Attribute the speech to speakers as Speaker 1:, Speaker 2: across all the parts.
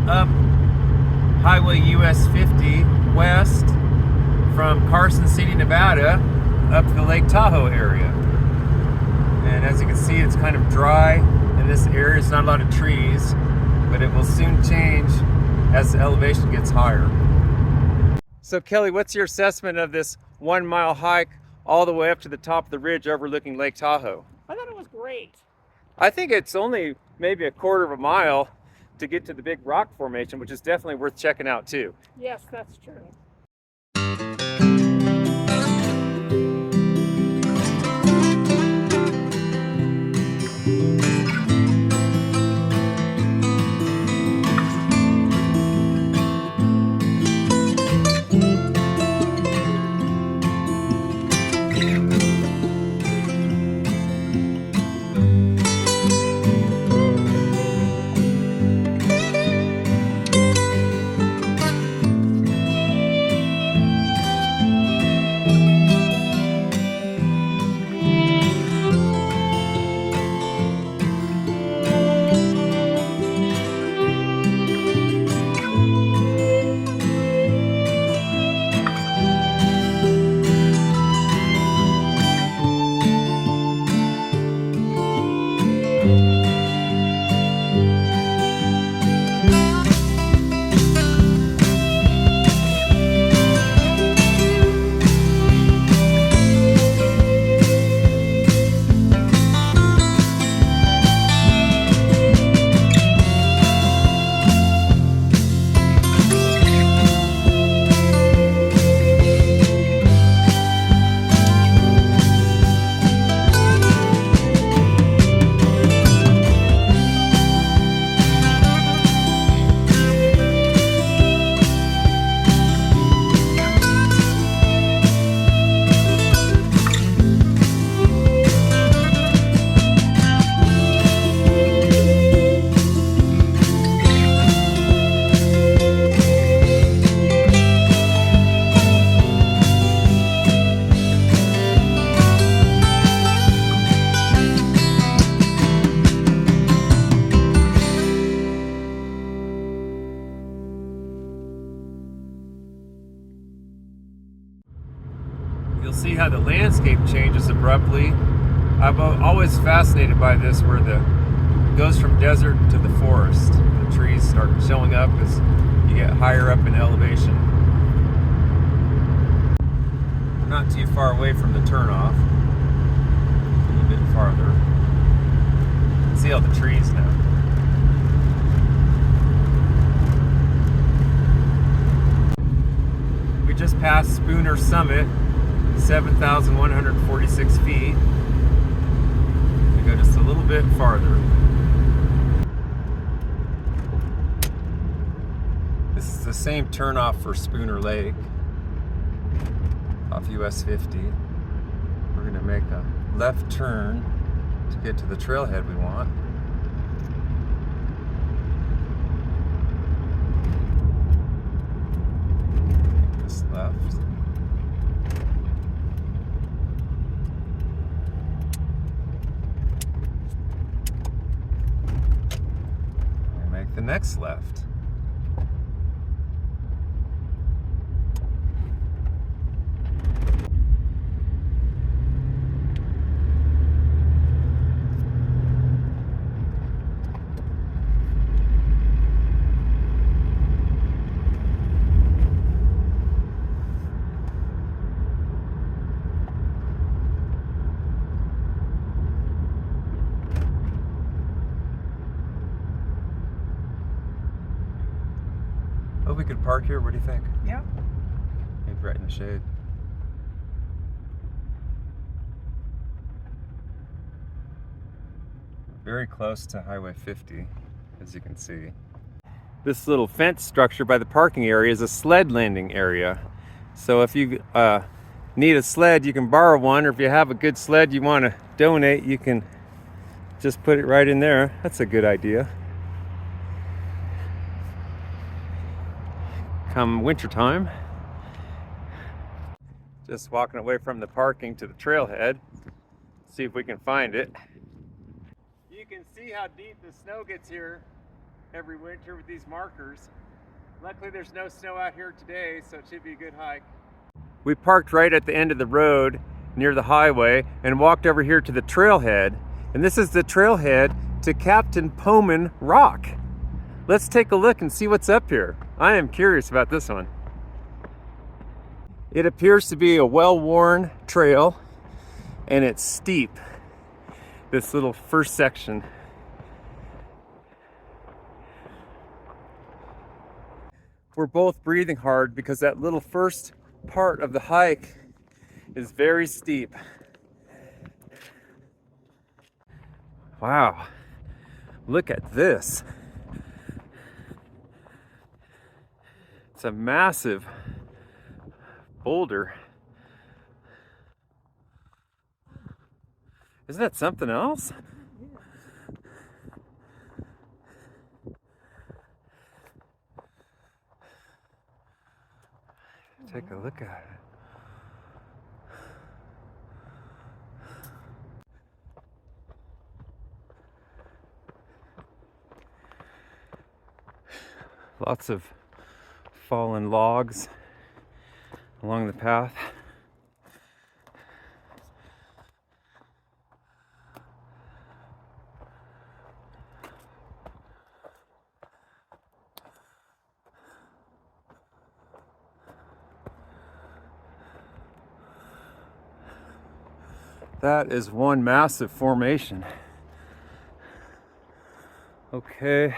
Speaker 1: up Highway US 50 west from Carson City, Nevada, up to the Lake Tahoe area. And as you can see, it's kind of dry in this area. It's not a lot of trees, but it will soon change as the elevation gets higher. So Kelly, what's your assessment of this 1 mile hike all the way up to the top of the ridge overlooking Lake Tahoe?
Speaker 2: I thought it was great.
Speaker 1: I think it's only maybe a quarter of a mile to get to the big rock formation, which is definitely worth checking out too.
Speaker 2: Yes, that's true.
Speaker 1: You'll see how the landscape changes abruptly. I'm always fascinated by this, where it goes from desert to the forest. The trees start showing up as you get higher up in elevation. We're not too far away from the turnoff. A little bit farther. You can see all the trees now. We just passed Spooner Summit, 7,146 feet. We go just a little bit farther. This is the same turnoff for Spooner Lake off US 50. We're going to make a left turn to get to the trailhead we want. Take this left. The next left. Oh, we could park here. What do you think?
Speaker 2: Yeah.
Speaker 1: Maybe right in the shade. Very close to Highway 50, as you can see. This little fence structure by the parking area is a sled landing area. So if you need a sled, you can borrow one, or if you have a good sled you want to donate, you can just put it right in there. That's a good idea. Come wintertime. Just walking away from the parking to the trailhead. See if we can find it. You can see how deep the snow gets here every winter with these markers. Luckily there's no snow out here today, so it should be a good hike. We parked right at the end of the road near the highway and walked over here to the trailhead. And this is the trailhead to Captain Pomin Rock. Let's take a look and see what's up here. I am curious about this one. It appears to be a well-worn trail, and it's steep, this little first section. We're both breathing hard because that little first part of the hike is very steep. Wow, look at this. It's a massive boulder. Isn't that something else? Take a look at it. Lots of fallen logs along the path. That is one massive formation. Okay,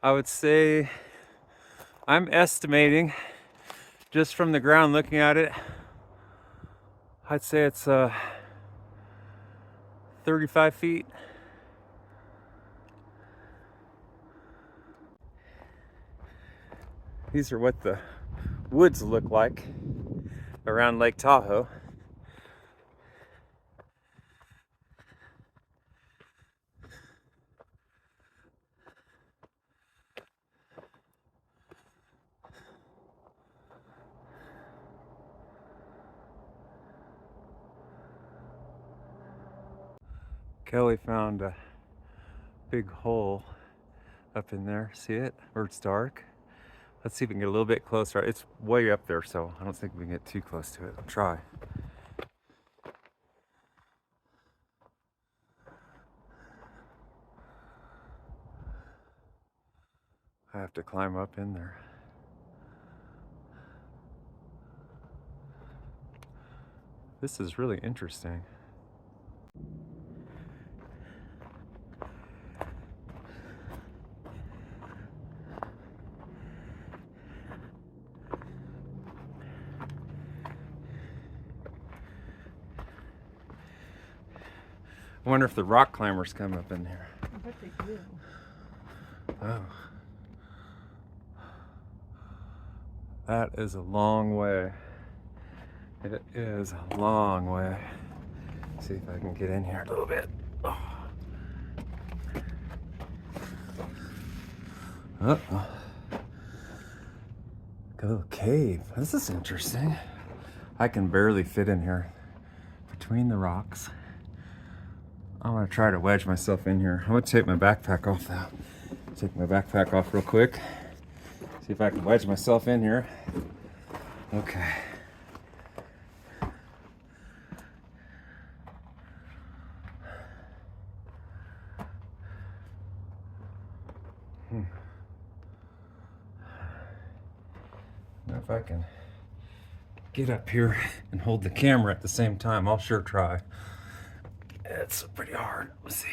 Speaker 1: I would say I'm estimating, just from the ground looking at it, I'd say it's 35 feet. These are what the woods look like around Lake Tahoe. Kelly found a big hole up in there. See it? Where it's dark. Let's see if we can get a little bit closer. It's way up there, so I don't think we can get too close to it. I'll try. I have to climb up in there. This is really interesting. I wonder if the rock climbers come up in here.
Speaker 2: I bet they do.
Speaker 1: Oh. That is a long way. It is a long way. Let's see if I can get in here a little bit. Oh. Uh-oh. A little cave. This is interesting. I can barely fit in here between the rocks. I'm gonna try to wedge myself in here. I'm gonna take my backpack off now. Take my backpack off real quick. See if I can wedge myself in here. Okay. Now if I can get up here and hold the camera at the same time, I'll sure try. It's pretty hard. Let's see.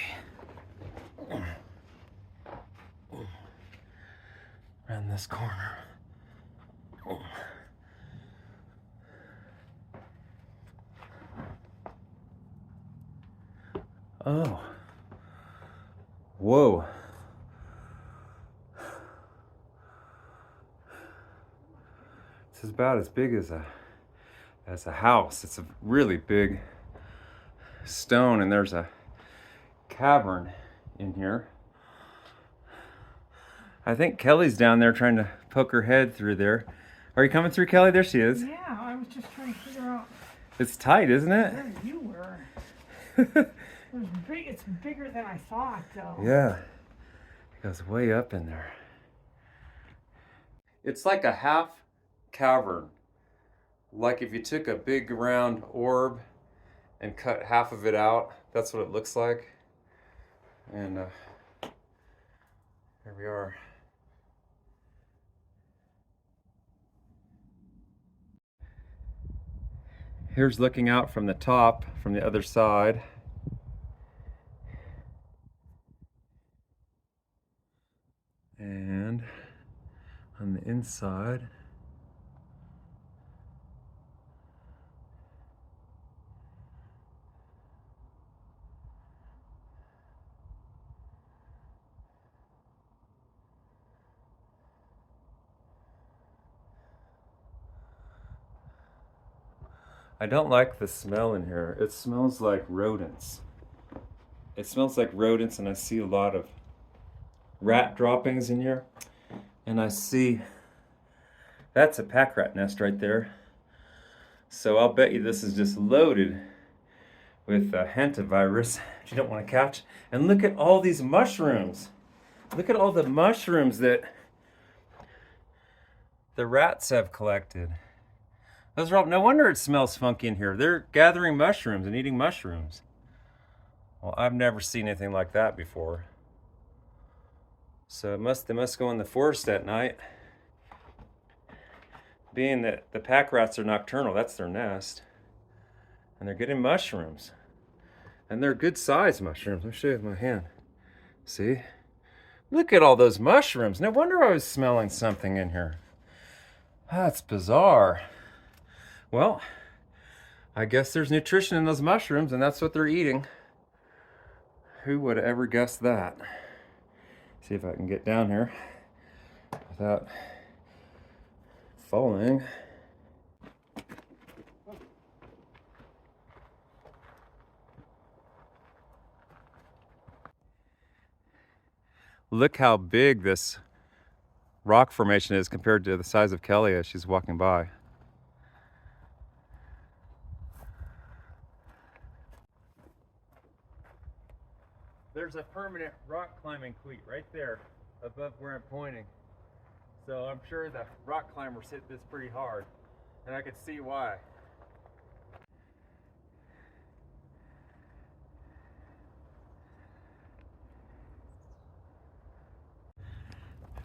Speaker 1: Around this corner. Oh. Whoa. This is about as big as a house. It's a really big stone, and there's a cavern in here. I think Kelly's down there trying to poke her head through there. Are you coming through, Kelly? There she is.
Speaker 2: Yeah, I was just trying to figure out
Speaker 1: It's tight, isn't it?
Speaker 2: where you were. It was big. It's bigger than I thought, though.
Speaker 1: Yeah. Goes way up in there. It's like a half cavern. Like if you took a big round orb and cut half of it out, that's what it looks like. And here we are. Here's looking out from the top, from the other side. And on the inside, I don't like the smell in here. It smells like rodents. It smells like rodents, and I see a lot of rat droppings in here. And I see, that's a pack rat nest right there. So I'll bet you this is just loaded with hantavirus that you don't want to catch. And look at all these mushrooms. Look at all the mushrooms that the rats have collected. Those are all, no wonder it smells funky in here. They're gathering mushrooms and eating mushrooms. Well, I've never seen anything like that before. So they must go in the forest at night. Being that the pack rats are nocturnal, that's their nest. And they're getting mushrooms. And they're good sized mushrooms. Let me show you with my hand. See? Look at all those mushrooms. No wonder I was smelling something in here. That's bizarre. Well, I guess there's nutrition in those mushrooms, and that's what they're eating. Who would have ever guessed that? See if I can get down here without falling. Look how big this rock formation is compared to the size of Kellie as she's walking by. There's a permanent rock climbing cleat right there above where I'm pointing. So I'm sure the rock climbers hit this pretty hard, and I could see why.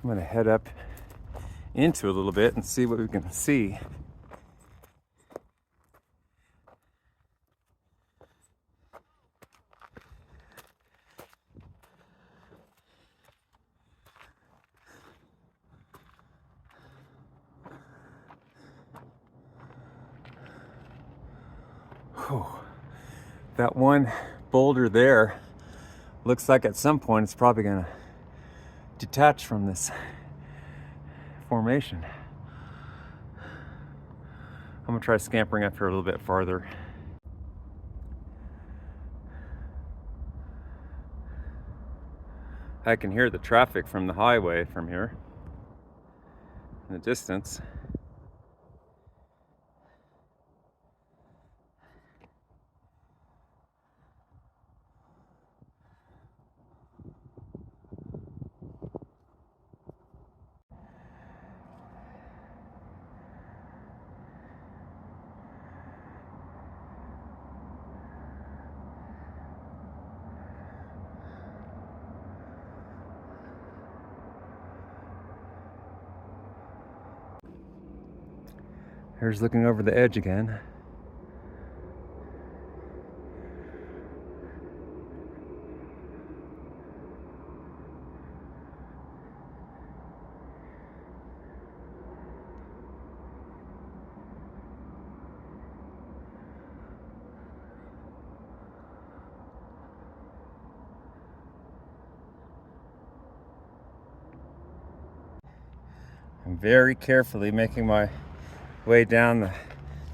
Speaker 1: I'm gonna head up into a little bit and see what we can see. Whew. That one boulder there looks like at some point it's probably gonna detach from this formation. I'm gonna try scampering up here a little bit farther. I can hear the traffic from the highway from here in the distance. Here's looking over the edge again. I'm very carefully making my way down the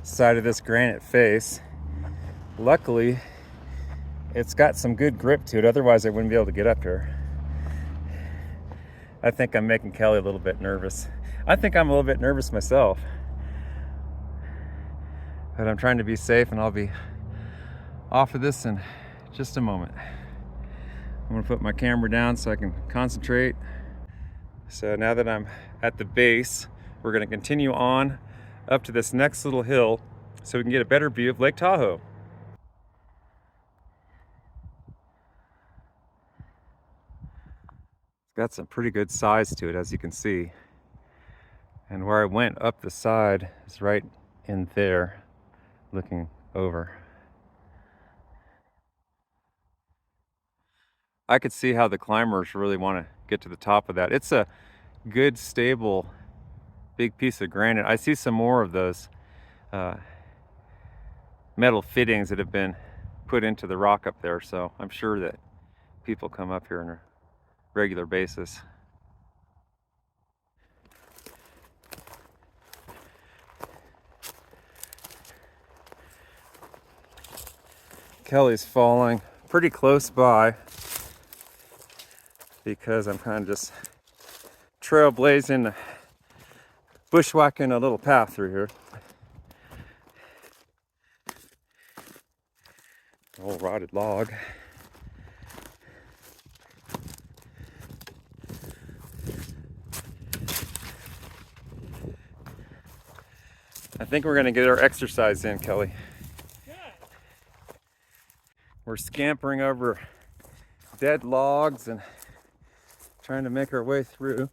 Speaker 1: side of this granite face. Luckily, it's got some good grip to it, otherwise I wouldn't be able to get up here. I think I'm making Kellie a little bit nervous. I think I'm a little bit nervous myself. But I'm trying to be safe, and I'll be off of this in just a moment. I'm gonna put my camera down so I can concentrate. So now that I'm at the base, we're gonna continue on up to this next little hill so we can get a better view of Lake Tahoe. It's got some pretty good size to it, as you can see. And where I went up the side is right in there, looking over. I could see how the climbers really want to get to the top of that. It's a good, stable, big piece of granite. I see some more of those metal fittings that have been put into the rock up there, so I'm sure that people come up here on a regular basis. Kellie's falling pretty close by because I'm kind of just trailblazing, bushwhacking a little path through here. Old rotted log. I think we're gonna get our exercise in, Kellie.
Speaker 2: Good.
Speaker 1: We're scampering over dead logs and trying to make our way through.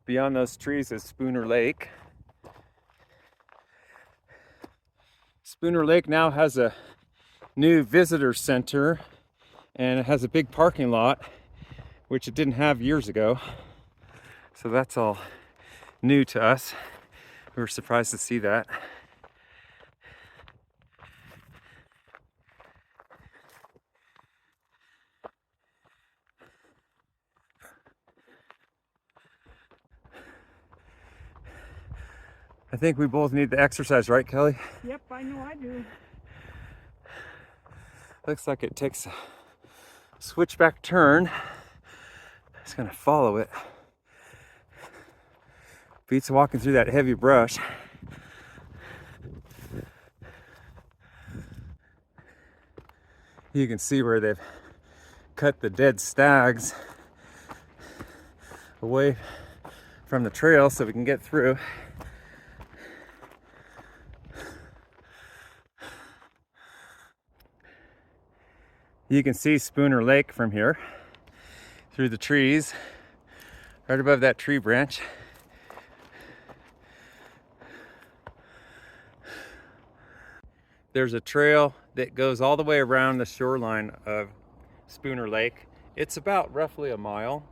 Speaker 1: Beyond those trees is Spooner Lake. Spooner Lake now has a new visitor center and it has a big parking lot, which it didn't have years ago. So that's all new to us. We were surprised to see that. I think we both need the exercise, right, Kellie?
Speaker 2: Yep, I know I do.
Speaker 1: Looks like it takes a switchback turn. Just gonna follow it. Beats walking through that heavy brush. You can see where they've cut the dead stags away from the trail so we can get through. You can see Spooner Lake from here through the trees, right above that tree branch. There's a trail that goes all the way around the shoreline of Spooner Lake. It's about roughly a mile.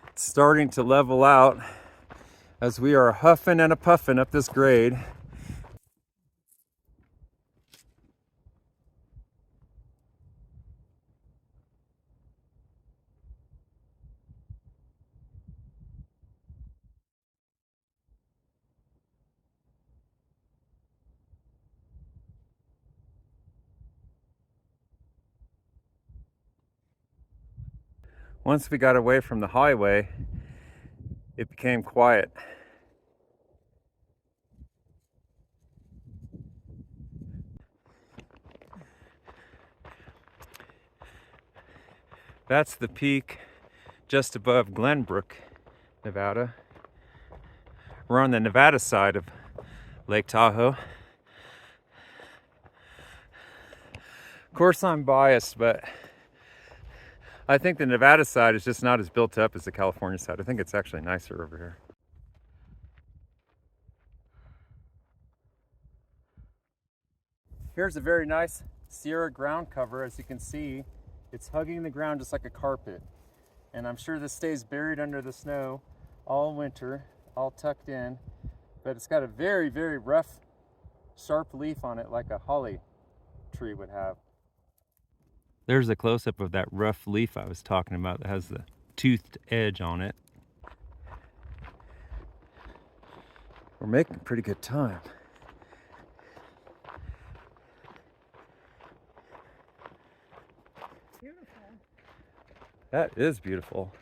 Speaker 1: It's starting to level out as we are huffing and a puffing up this grade. Once we got away from the highway, it became quiet. That's the peak just above Glenbrook, Nevada. We're on the Nevada side of Lake Tahoe. Of course, I'm biased, but I think the Nevada side is just not as built up as the California side. I think it's actually nicer over here. Here's a very nice Sierra ground cover. As you can see, it's hugging the ground just like a carpet. And I'm sure this stays buried under the snow all winter, all tucked in. But it's got a very, very rough, sharp leaf on it like a holly tree would have. There's a close-up of that rough leaf I was talking about that has the toothed edge on it. We're making pretty good time.
Speaker 2: Beautiful.
Speaker 1: That is beautiful.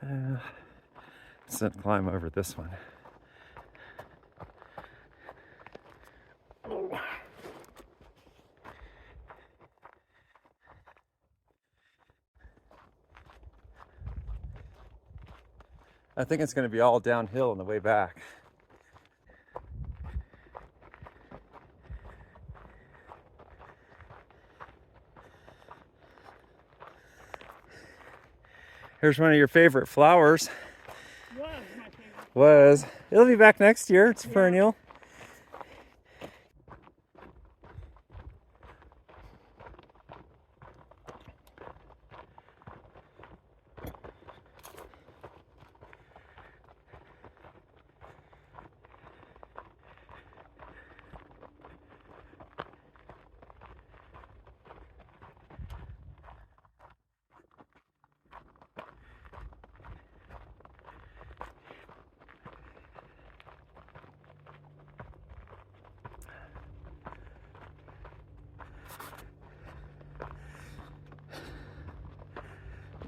Speaker 1: Let's climb over this one. I think it's going to be all downhill on the way back. Here's one of your favorite flowers.
Speaker 2: Was my favorite.
Speaker 1: Was. It'll be back next year. It's perennial.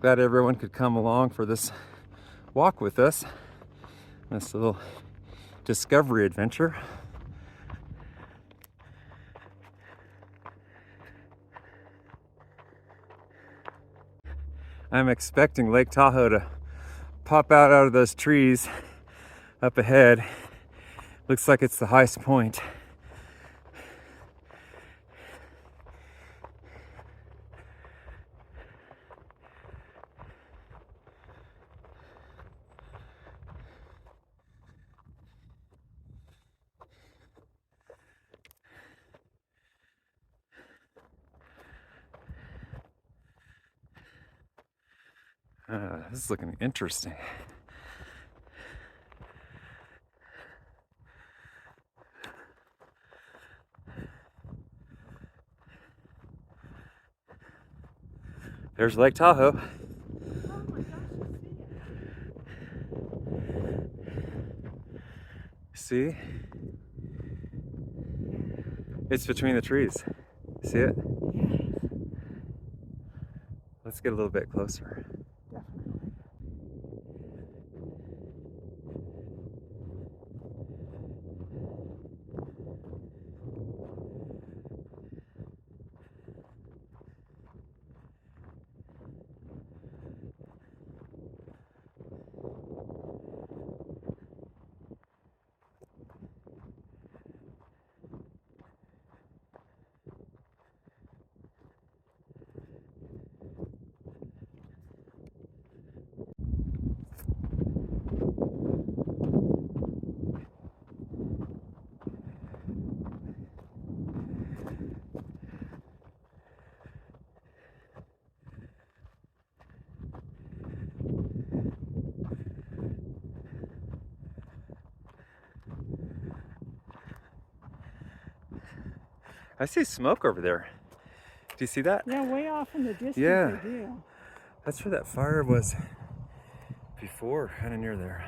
Speaker 1: Glad everyone could come along for this walk with us. This little discovery adventure. I'm expecting Lake Tahoe to pop out of those trees up ahead. Looks like it's the highest point. This is looking interesting. There's Lake Tahoe.
Speaker 2: Oh my gosh, I see it.
Speaker 1: See? It's between the trees. See it?
Speaker 2: Yes,
Speaker 1: Let's get a little bit closer.
Speaker 2: definitely.
Speaker 1: I see smoke over there. Do you see that?
Speaker 2: Yeah, way off in the distance,
Speaker 1: Yeah.
Speaker 2: I do.
Speaker 1: That's where that fire was before, kind of near there.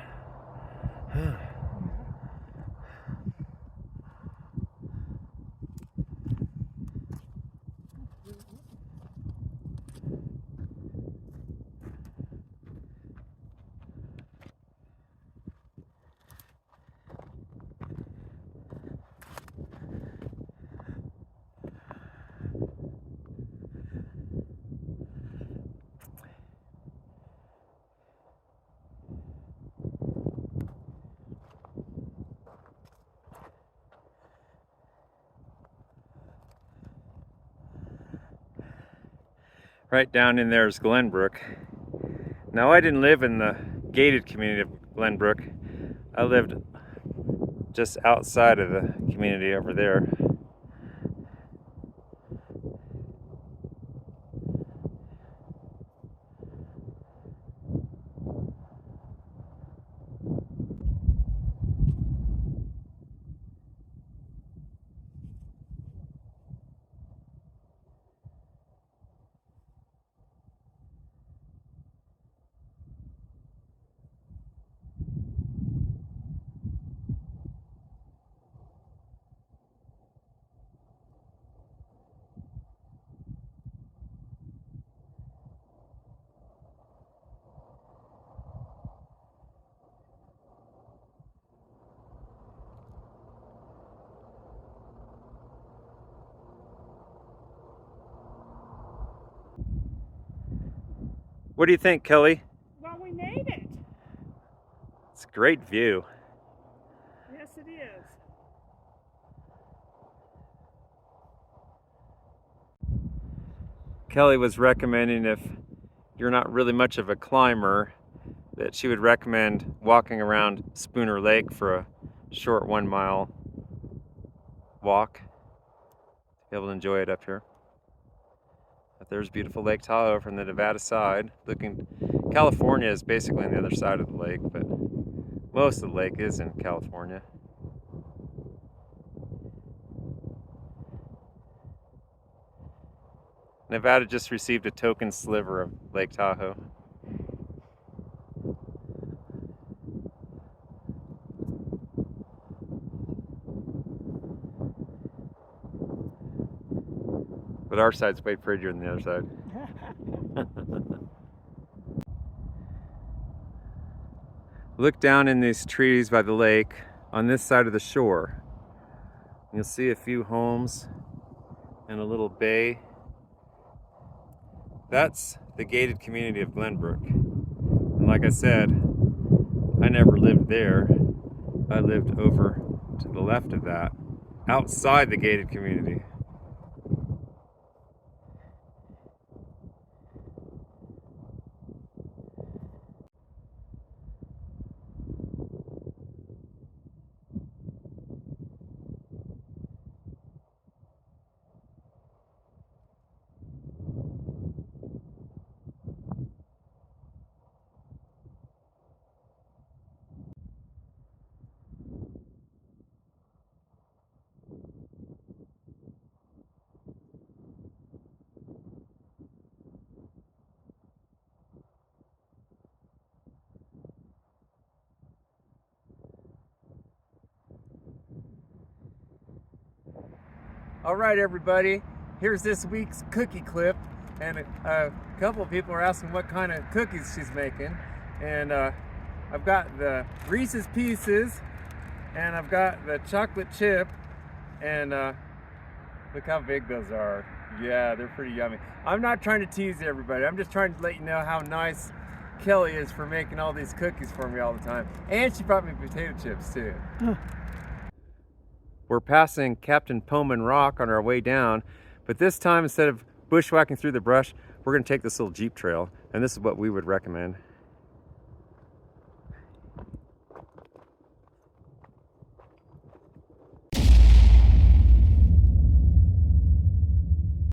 Speaker 1: Right down in there is Glenbrook. Now, I didn't live in the gated community of Glenbrook. I lived just outside of the community over there. What do you think, Kelly?
Speaker 2: Well, we made it.
Speaker 1: It's a great view.
Speaker 2: Yes, it is.
Speaker 1: Kelly was recommending, if you're not really much of a climber, that she would recommend walking around Spooner Lake for a short 1 mile walk to be able to enjoy it up here. But there's beautiful Lake Tahoe from the Nevada side. California is basically on the other side of the lake, but most of the lake is in California. Nevada just received a token sliver of Lake Tahoe. But our side's way prettier than the other side. Look down in these trees by the lake on this side of the shore. You'll see a few homes and a little bay. That's the gated community of Glenbrook. And like I said, I never lived there. I lived over to the left of that, outside the gated community. All right, everybody, here's this week's cookie clip, and a couple of people are asking what kind of cookies she's making, and I've got the Reese's Pieces, and I've got the chocolate chip, and look how big those are. Yeah, they're pretty yummy. I'm not trying to tease everybody, I'm just trying to let you know how nice Kelly is for making all these cookies for me all the time, and she brought me potato chips too. We're passing Captain Pomin Rock on our way down, but this time, instead of bushwhacking through the brush, we're going to take this little Jeep trail, and this is what we would recommend.